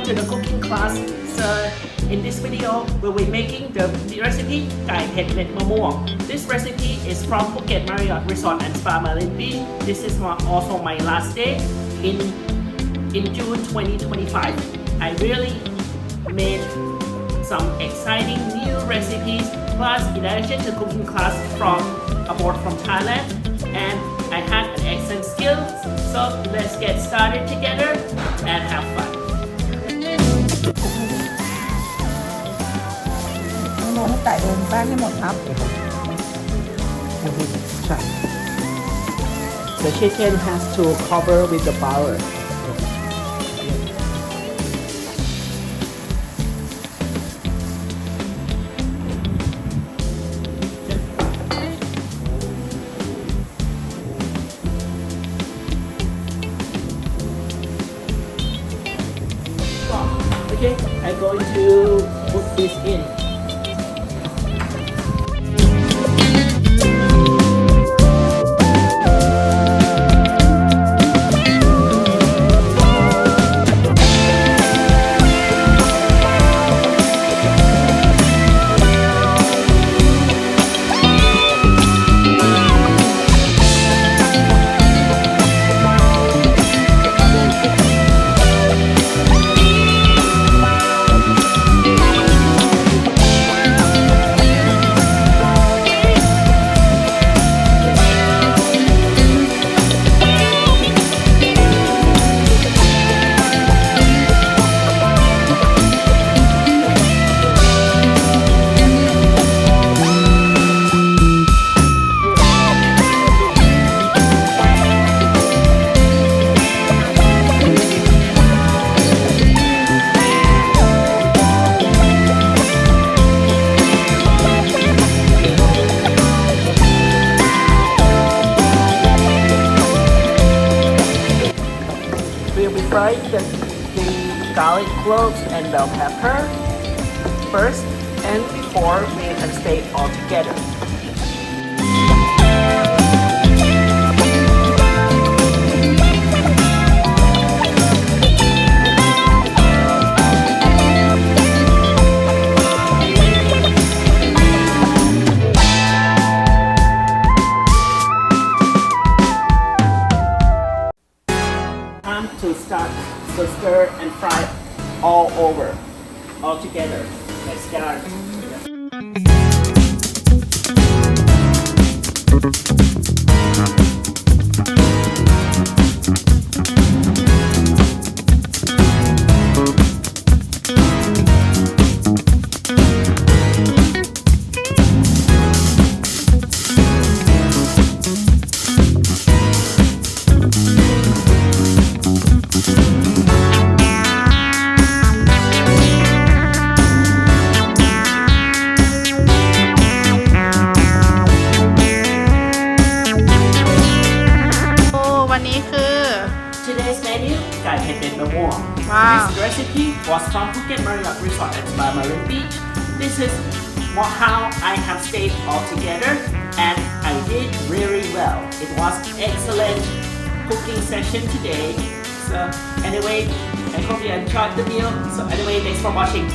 to the cooking class. So in this video, we'll be making the recipe Gai Pad Med Mamung. This recipe is from Phuket Marriott Resort and Spa Merlin Beach. This is also my last day in June 2025. I really made some exciting new recipes, plus in addition to cooking class from abroad from Thailand, and I had an excellent skill. So let's get started together and have fun. มองให้ไก่โดนแป้งให้หมดครับ The chicken has to cover with the flour. Okay, I'm going to put this in. We'll be frying the garlic cloves and bell pepper first, and before we can stay all together. Time to start to stir and fry all over, all together. Let's start. Today's menu, Gai Pad Med Mamung. Wow. This recipe was from Phuket Marriott Resort and Spa Merlin Beach. This is how I have stayed all together, and I did really well. It was excellent cooking session today. So anyway, I hope you enjoyed the meal. So anyway, thanks for watching.